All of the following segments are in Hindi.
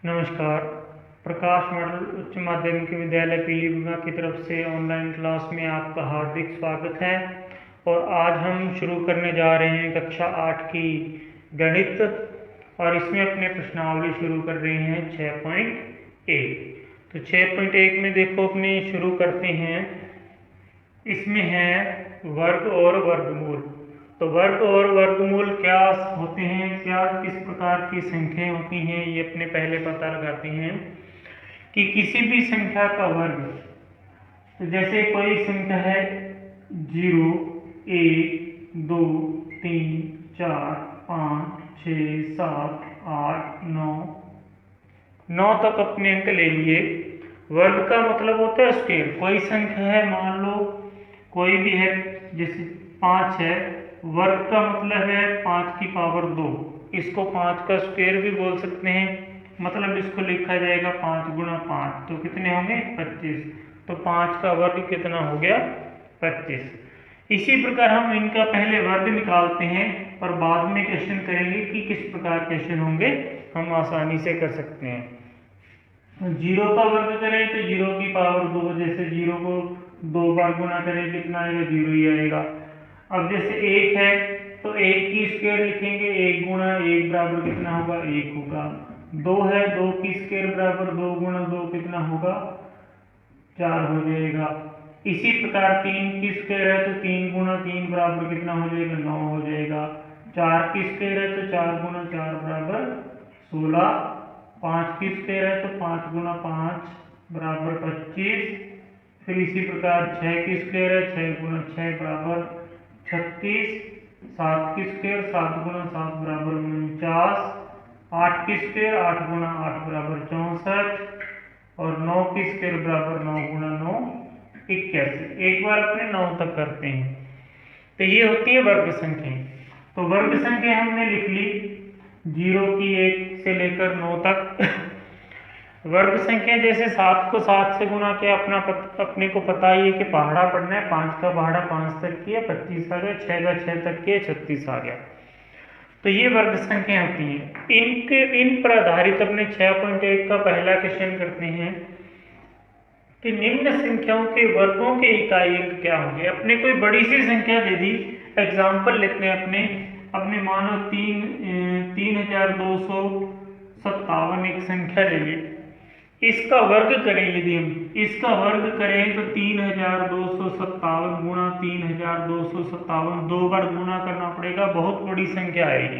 नमस्कार। प्रकाश मॉडल उच्च माध्यमिक विद्यालय पीलीभीत की तरफ से ऑनलाइन क्लास में आपका हार्दिक स्वागत है। और आज हम शुरू करने जा रहे हैं कक्षा 8 की गणित, और इसमें अपने प्रश्नावली शुरू कर रहे हैं 6.1। तो 6.1 में देखो अपने शुरू करते हैं। इसमें है वर्ग और वर्गमूल। तो वर्ग और वर्गमूल क्या होते हैं, क्या किस प्रकार की संख्याएं होती हैं, ये अपने पहले पता लगाते हैं कि किसी भी संख्या का वर्ग, तो जैसे कोई संख्या है 0, 1, 2, 3, 4, 5, 6, 7, 8, 9 तक अपने अंक ले लिए। वर्ग का मतलब होता है स्क्वायर। कोई संख्या है, मान लो कोई भी है, जैसे 5 है, वर्ग का मतलब है 5 की पावर 2। इसको 5 का स्क्वायर भी बोल सकते हैं। मतलब इसको लिखा जाएगा 5 गुणा 5, तो कितने होंगे 25। तो 5 का वर्ग कितना हो गया 25। इसी प्रकार हम इनका पहले वर्ग निकालते हैं और बाद में क्वेश्चन करेंगे कि किस प्रकार क्वेश्चन होंगे, हम आसानी से कर सकते हैं। 0 का वर्ग करें तो 0 की पावर 2, जैसे 0 को 2 बार गुणा करें कितना आएगा, 0 ही आएगा। अब जैसे 1 है तो 1 की स्क्वायर लिखेंगे, 1 गुणा 1 बराबर कितना होगा, 1 होगा। 2 है, 2 की स्क्वायर बराबर 2 गुणा 2 कितना होगा, 4 हो जाएगा। इसी प्रकार 3 की स्क्वायर है तो 3 गुणा 3 बराबर कितना हो जाएगा, 9 हो जाएगा। 4 की स्क्वायर है तो 4 गुणा 4 बराबर 16। 5 की स्क्वायर है तो 5 गुणा 5 बराबर 25। फिर इसी प्रकार 6 की स्क्वायर है, 6 गुणा 6 बराबर 36। 7 की स्क्वायर 7 गुणा 7 बराबर 49। 8 की स्क्वायर 8 गुणा 8 बराबर 64। और 9 की स्क्वायर बराबर 9 गुणा 9 81। एक बार अपने 9 तक करते हैं। तो ये होती है वर्ग संख्या। तो वर्ग संख्या हमने लिख ली 0 की 1 से लेकर 9 तक। वर्ग संख्या जैसे 7 को 7 से गुणा किया, अपने को पता ही है कि पहाड़ा पढ़ना है। 5 का पहाड़ा 5 तक किया, 25 आ गया। 6 का 6 तक किया, 36 आ गया। तो ये वर्ग संख्या होती हैं। इन पर आधारित अपने 6.1 का पहला क्वेश्चन करते हैं कि निम्न संख्याओं के वर्गों के इकाई अंक क्या होंगे। अपने कोई बड़ी सी संख्या दे दी, एग्जाम्पल लेते हैं अपने मानो 3257 एक संख्या ले ली। इसका वर्ग करें, यदि हम इसका वर्ग करें तो 3257 गुणा 3257, 2 बार गुणा करना पड़ेगा, बहुत बड़ी संख्या आएगी।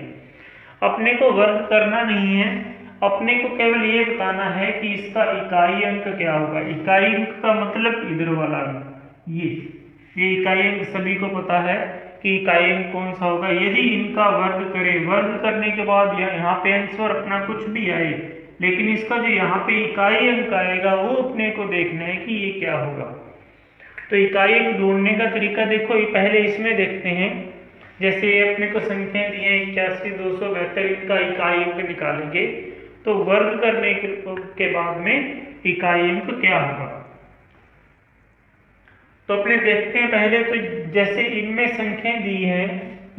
अपने को वर्ग करना नहीं है, अपने को केवल ये बताना है कि इसका इकाई अंक क्या होगा। इकाई अंक का मतलब इधर वाला अंक, ये इकाई अंक सभी को पता है कि इकाई अंक कौन सा होगा। यदि इनका वर्ग करें, वर्ग करने के बाद यहाँ पे आंसर अपना कुछ भी आए, लेकिन इसका जो यहाँ पे इकाई अंक आएगा वो अपने को देखना है कि ये क्या होगा। तो इकाई अंक ढूंढने का तरीका देखो, पहले इसमें देखते हैं। जैसे अपने को संख्या दी है 81,272, इनका इकाई अंक निकालेंगे तो वर्ग करने के बाद में इकाई अंक क्या होगा। तो अपने देखते हैं पहले। तो जैसे इनमें संख्या दी है,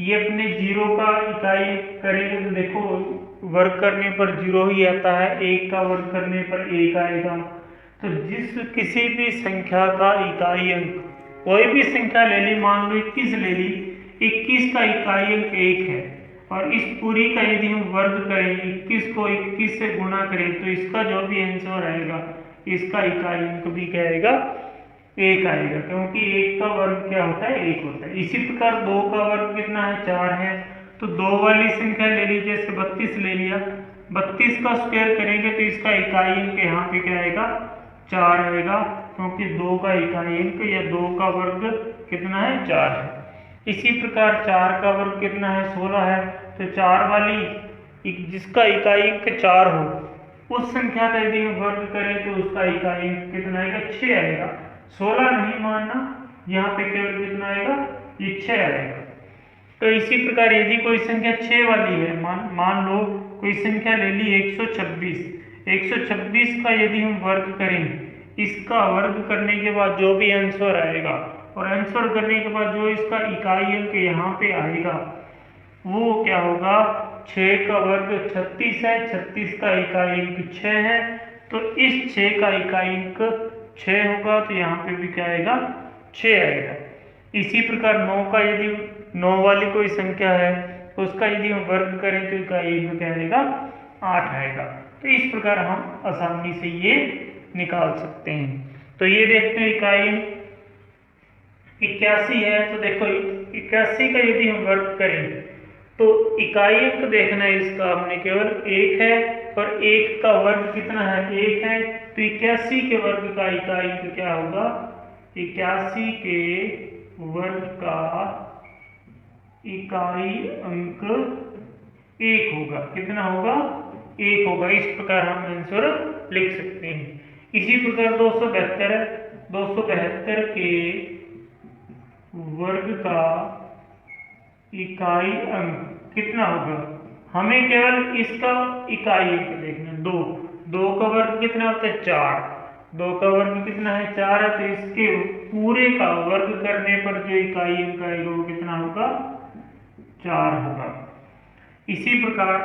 ये अपने 0 का इकाई करेंगे तो देखो वर्ग करने पर 0 ही आता है, 1 का वर्ग करने पर 1 आएगा। तो किसी भी संख्या का इकाई अंक, कोई भी संख्या ले ली, मान लो 21 ले ली, 21 का इकाई अंक 1 है। और इस पूरी का यदि हम वर्ग करें, 21 को 21 से गुणा करें, तो इसका जो भी आंसर आएगा इसका इकाई अंक भी क्या आएगा, 1 आएगा, क्योंकि 1 का वर्ग क्या होता है, 1 होता है। इसी प्रकार 2 का वर्ग कितना है, 4 है। तो 2 वाली संख्या ले लीजिए, जैसे 32 ले लिया, 32 का स्क्वायर करेंगे तो इसका इकाई अंक यहाँ पे क्या आएगा, 4 आएगा, क्योंकि 2 का इकाई अंक या 2 का वर्ग कितना है, 4 है। इसी प्रकार 4 का वर्ग कितना है, 16 है। तो 4 वाली जिसका इकाई अंक 4 हो, उस संख्या का यदि हम वर्ग करें तो उसका इकाई अंक कितना आएगा, 6 आएगा। 16 नहीं मानना, यहाँ पे केवल कितना आएगा, ये 6 आएगा। तो इसी प्रकार यदि कोई संख्या 6 वाली है, मान लो कोई संख्या ले ली 126, 126 का यदि हम वर्ग करें, इसका वर्ग करने के बाद जो भी आंसर आएगा, और आंसर करने के बाद जो इसका इकाई अंक यहाँ पे आएगा वो क्या होगा, 6 का वर्ग 36 है, 36 का इकाई अंक 6 है, तो इस 6 का इकाई अंक 6 होगा, तो यहाँ पे भी क्या आएगा 6 आएगा। इसी प्रकार 9 का यदि 9 वाली कोई संख्या है उसका यदि हम वर्ग करें तो इकाई अंक क्या आएगा 8 आएगा। तो इस प्रकार हम आसानी से ये निकाल सकते हैं। तो ये देखते हैं इकाई अंक 81 है, तो देखो 81 का यदि हम वर्ग करें तो इकाई अंक देखना है इसका हमने केवल 1 है, और 1 का वर्ग कितना है 1 है, तो 81 के वर्ग का इकाई अंक क्या होगा 81 के वर्ग का इकाई अंक 1 होगा। कितना होगा 1 होगा। इस प्रकार हम आंसर लिख सकते हैं। इसी प्रकार 272 है, 272 के वर्ग का इकाई अंक कितना होगा, हमें केवल इसका इकाई अंक देखना है 2। 2 का वर्ग कितना होता है 4, 2 का वर्ग कितना है 4 है, तो इसके पूरे का वर्ग करने पर जो इकाई अंक आएगा वो कितना होगा 4 होगा। इसी प्रकार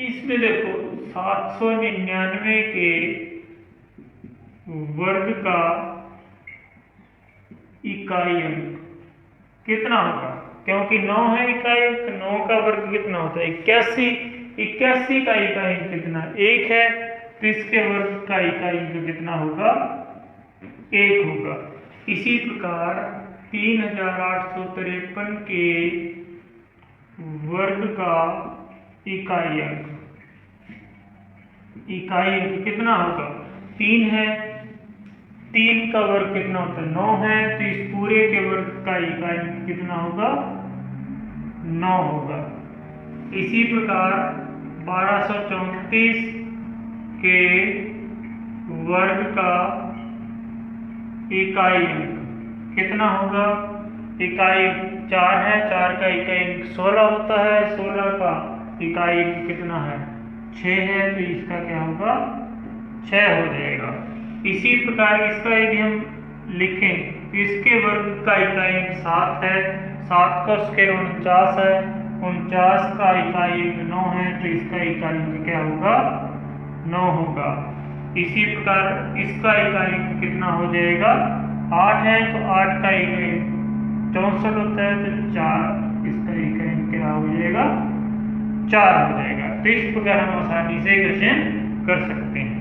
इसमें देखो 799 के वर्ग का इकाई अंक कितना होगा, क्योंकि 9 है इकाई अंक, 9 का वर्ग कितना होता है 81, 81 का इकाई अंक कितना 1 है, तो इसके वर्ग का इकाई अंक कितना होगा 1 होगा। इसी प्रकार 3853 के वर्ग का इकाई अंक कितना होगा 3 है, 3 का वर्ग कितना होता है 9 है, तो इस पूरे के वर्ग का इकाई अंक कितना होगा 9 होगा। इसी प्रकार 1234 के वर्ग का इकाई अंक कितना होगा, इकाई 4 है, 4 का इकाई अंक 16 होता है, 16 का इकाई अंक कितना है 6 है, तो इसका क्या होगा 6 हो जाएगा। इसी प्रकार इसका यदि हम लिखें, इसके वर्ग का इकाई अंक 7 है, 7 का स्क्वायर 49 है, 49 का इकाई अंक 9 है, तो इसका इकाई अंक क्या होगा 9 होगा। इसी प्रकार इसका इकाई अंक कितना हो जाएगा 8 है, तो 8 का इकाई 64 होता है, तो 4 इसका इकाई अंक क्या हो जाएगा 4 हो जाएगा। तो इस प्रकार हम आसानी से क्वेश्चन कर सकते हैं।